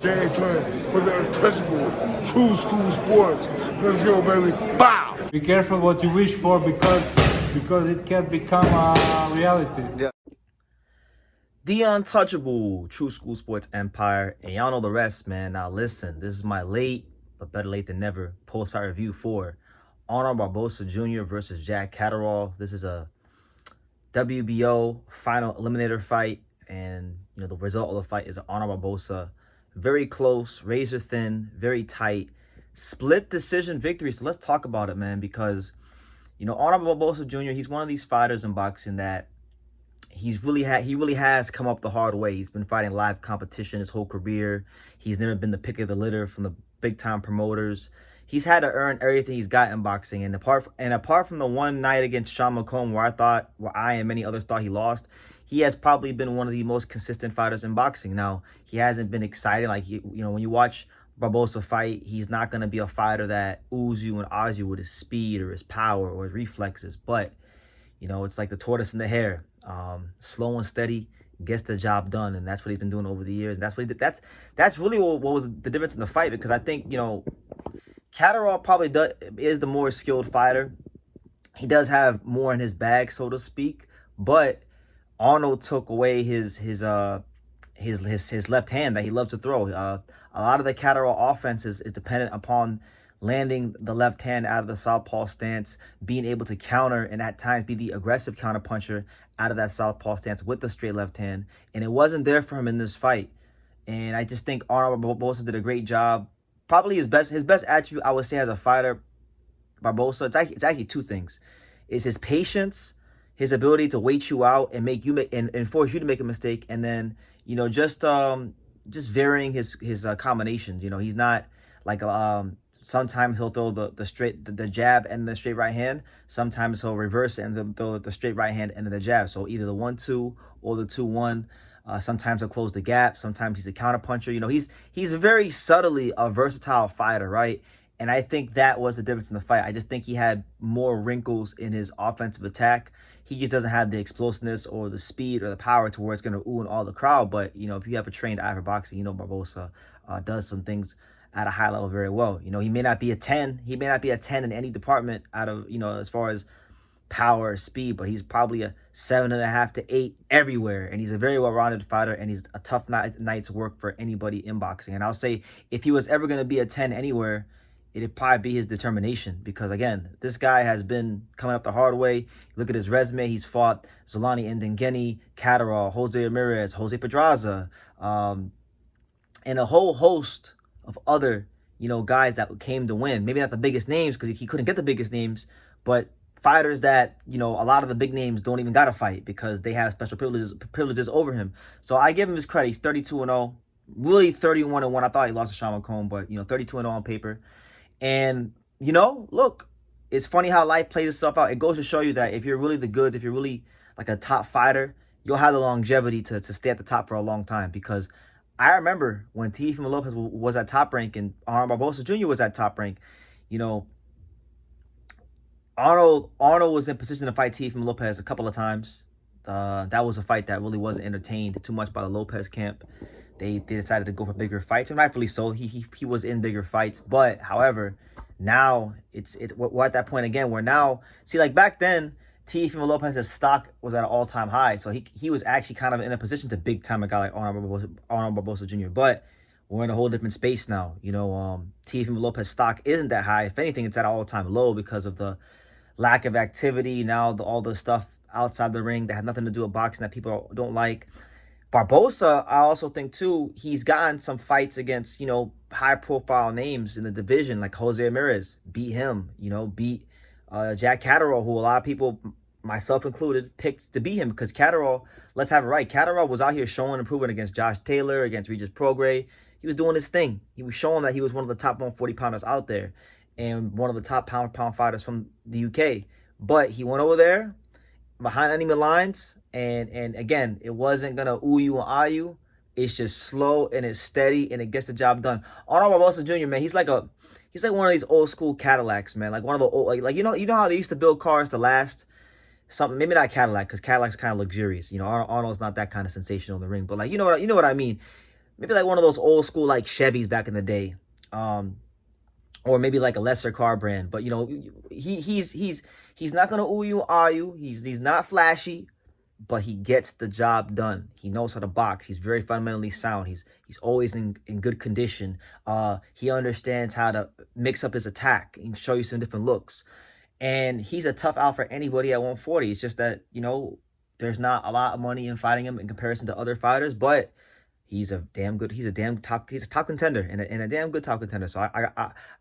James Turner for the untouchable true school sports. Let's go, baby. Bow! Be careful what you wish for because it can become a reality. Yeah. The untouchable true school sports empire, and y'all know the rest, man. Now listen, this is my late, but better late than never, post-fight review for Arnold Barboza Jr. versus Jack Catterall. This is a WBO final eliminator fight, and the result of the fight is Arnold Barboza. Very close, razor thin, very tight, split decision victory. So let's talk about it, man, because Arnold Barboza Jr., he's one of these fighters in boxing that he really has come up the hard way. He's been fighting live competition his whole career. He's never been the pick of the litter from the big time promoters. He's had to earn everything he's got in boxing. And apart from the one night against Sean McComb where I and many others thought he lost, he has probably been one of the most consistent fighters in boxing. Now, he hasn't been exciting. Like, when you watch Barboza fight, he's not going to be a fighter that oohs you and ahs you with his speed or his power or his reflexes. But, it's like the tortoise and the hare. Slow and steady, gets the job done. And that's what he's been doing over the years. And that's what he did. That's really what was the difference in the fight, because I think, Catterall probably is the more skilled fighter. He does have more in his bag, so to speak. But Arnold took away his left hand that he loved to throw. A lot of the Catterall offense is dependent upon landing the left hand out of the southpaw stance, being able to counter and at times be the aggressive counter puncher out of that southpaw stance with the straight left hand. And it wasn't there for him in this fight. And I just think Arnold Barboza did a great job. Probably his best attribute, I would say, as a fighter, Barboza, it's actually two things. It's his patience, his ability to wait you out and and force you to make a mistake, and then just varying his combinations. He's not like sometimes he'll throw the jab and the straight right hand. Sometimes he'll reverse it and throw the straight right hand and then the jab. So either the 1-2 or the 2-1. Sometimes he'll close the gap. Sometimes he's a counter puncher. He's very subtly a versatile fighter, right? And I think that was the difference in the fight. I just think he had more wrinkles in his offensive attack. He just doesn't have the explosiveness or the speed or the power to where it's going to ooh and all the crowd. But, if you have a trained eye for boxing, Barboza does some things at a high level very well. He may not be a 10. He may not be a 10 in any department out of, as far as power or speed, but he's probably a 7.5 to 8 everywhere. And he's a very well-rounded fighter, and he's a tough night's work for anybody in boxing. And I'll say, if he was ever going to be a 10 anywhere, it'd probably be his determination, because again, this guy has been coming up the hard way. Look at his resume. He's fought Zolani Ndengeni, Catterall, Jose Ramirez, Jose Pedraza, and a whole host of other, guys that came to win. Maybe not the biggest names, because he couldn't get the biggest names, but fighters that, a lot of the big names don't even got to fight because they have special privileges over him. So I give him his credit. He's 32-0, really 31-1. I thought he lost to Sean McComb, but 32-0 on paper. And, look, it's funny how life plays itself out. It goes to show you that if you're really the goods, if you're really like a top fighter, you'll have the longevity to stay at the top for a long time. Because I remember when Teofimo Lopez was at top rank and Arnold Barboza Jr. was at top rank, Arnold was in position to fight Teofimo Lopez a couple of times. That was a fight that really wasn't entertained too much by the Lopez camp. They decided to go for bigger fights, and rightfully so. He was in bigger fights, but however, now we're at that point again where now, see, like back then, Teofimo Lopez's stock was at an all-time high, so he was actually kind of in a position to big time a guy like Arnold Barboza Jr. But we're in a whole different space now. Teofimo Lopez's stock isn't that high. If anything, it's at an all-time low because of the lack of activity now, all the stuff outside the ring that had nothing to do with boxing that people don't like. Barboza, I also think too, he's gotten some fights against, high-profile names in the division, like Jose Ramirez. Beat him, beat Jack Catterall, who a lot of people, myself included, picked to beat him because Catterall, let's have it right, Catterall was out here showing and proving against Josh Taylor, against Regis Prograis. He was doing his thing. He was showing that he was one of the top 140-pounders out there and one of the top pound fighters from the UK. But he went over there behind enemy lines, and again, it wasn't gonna ooh you and ah you. It's just slow and it's steady and it gets the job done. Arnold Barboza Jr., man, he's like one of these old school Cadillacs, man. Like one of the old, like you know how they used to build cars to last something. Maybe not Cadillac, because Cadillac's kind of luxurious. Arnold's not that kind of sensational in the ring, but like you know what I mean. maybe like one of those old school like Chevys back in the day, or maybe like a lesser car brand. But you know, he's not gonna ooh you ah you. He's not flashy, but he gets the job done. He knows how to box. He's very fundamentally sound. He's always in good condition. He understands how to mix up his attack and show you some different looks. And he's a tough out for anybody at 140. It's just that, you know, there's not a lot of money in fighting him in comparison to other fighters, but he's a top contender and a damn good top contender. So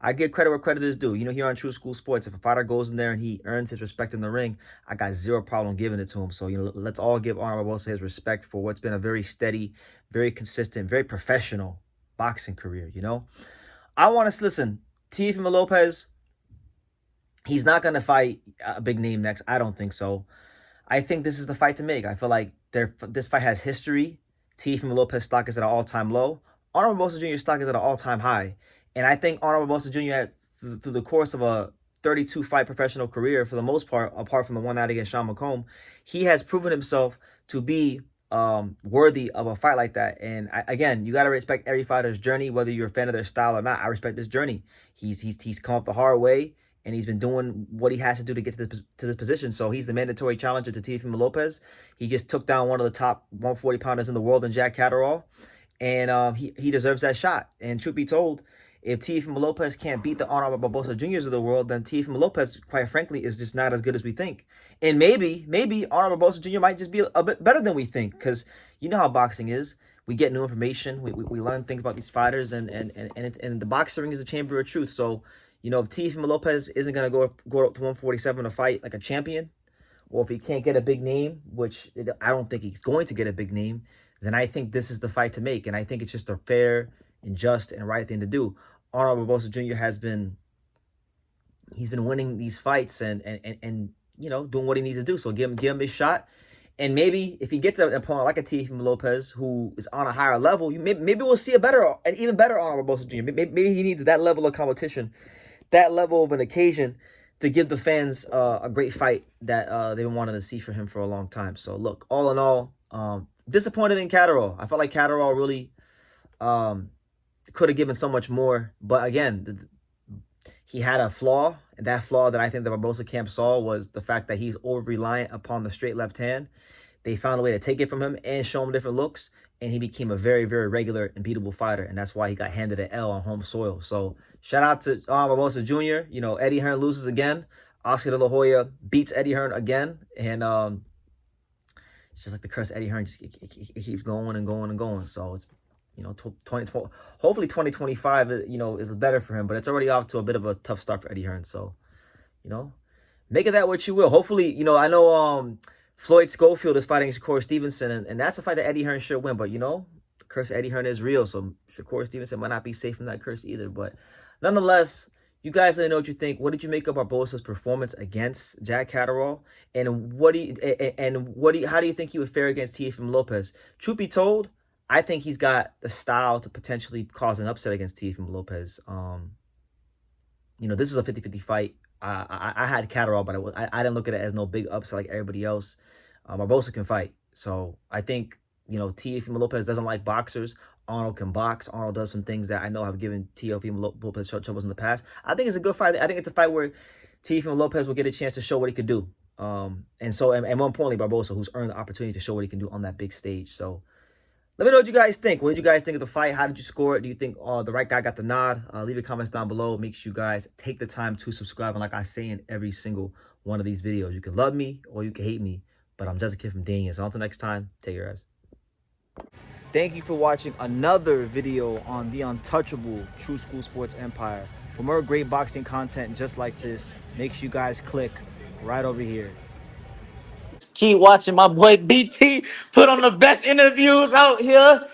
I give credit where credit is due. You know, here on True School Sports, if a fighter goes in there and he earns his respect in the ring, I got zero problem giving it to him. So, you know, let's all give Arnold Barboza his respect for what's been a very steady, very consistent, very professional boxing career, you know? I want to listen, Teofimo Lopez, he's not going to fight a big name next. I don't think so. I think this is the fight to make. I feel like this fight has history. Teofimo Lopez stock is at an all-time low. Arnold Barboza Jr. stock is at an all-time high. And I think Arnold Barboza Jr. Through the course of a 32-fight professional career, for the most part, apart from the one night against Sean McComb, he has proven himself to be worthy of a fight like that. And again, you got to respect every fighter's journey, whether you're a fan of their style or not. I respect this journey. He's come up the hard way, and he's been doing what he has to do to get to this position. So he's the mandatory challenger to Teofimo Lopez. He just took down one of the top 140-pounders in the world in Jack Catterall, and he deserves that shot. And truth be told, if Teofimo Lopez can't beat the Arnold Barboza Juniors of the world, then Teofimo Lopez, quite frankly, is just not as good as we think. And maybe Arnold Barboza Jr. might just be a bit better than we think, because you know how boxing is. We get new information. We learn things about these fighters, and the boxing ring is the chamber of truth. So, you know, if Teofimo Lopez isn't going to go up to 147 to fight like a champion, or if he can't get a big name, which I don't think he's going to get a big name, then I think this is the fight to make. And I think it's just a fair and just and right thing to do. Arnold Barboza Jr. he's been winning these fights and you know, doing what he needs to do. So give him his shot. And maybe if he gets an opponent like a Teofimo Lopez who is on a higher level, maybe we'll see an even better Arnold Barboza Jr. Maybe he needs that level of competition, that level of an occasion, to give the fans a great fight that they've been wanting to see for him for a long time. So look, all in all, disappointed in Catterall. I felt like Catterall really could have given so much more. But again, he had a flaw, and that flaw that I think the Barboza camp saw was the fact that he's over-reliant upon the straight left hand. They found a way to take it from him and show him different looks, and he became a very, very regular and beatable fighter, and that's why he got handed an L on home soil. So shout out to Arnold Barboza Jr. You know, Eddie Hearn loses again. Oscar De La Hoya beats Eddie Hearn again, and it's just like the curse of Eddie Hearn. It keeps going and going and going. So it's, you know, hopefully 2025, you know, is better for him, but it's already off to a bit of a tough start for Eddie Hearn. So, you know, make of that what you will. Hopefully, you know, I know Floyd Schofield is fighting Shakur Stevenson, and that's a fight that Eddie Hearn should win. But, you know, the curse of Eddie Hearn is real, so Shakur Stevenson might not be safe from that curse either. But nonetheless, you guys let me know what you think. What did you make of Barboza's performance against Jack Catterall? And how do you think he would fare against Teofimo Lopez? Truth be told, I think he's got the style to potentially cause an upset against Teofimo Lopez. You know, this is a 50-50 fight. I had Catterall, but I didn't look at it as no big upset like everybody else. Barboza can fight. So I think, you know, Teofimo Lopez doesn't like boxers. Arnold can box. Arnold does some things that I know have given Teofimo Lopez troubles in the past. I think it's a good fight. I think it's a fight where Teofimo Lopez will get a chance to show what he could do. And more importantly, Barboza, who's earned the opportunity to show what he can do on that big stage. So let me know what you guys think. What did you guys think of the fight? How did you score it? Do you think the right guy got the nod? Leave your comments down below. Make sure you guys take the time to subscribe. And like I say in every single one of these videos, you can love me or you can hate me, but I'm just a kid from Daniel. So until next time, take care, guys. Thank you for watching another video on the untouchable True School Sports Empire. For more great boxing content just like this, make sure you guys click right over here. Keep watching my boy BT put on the best interviews out here.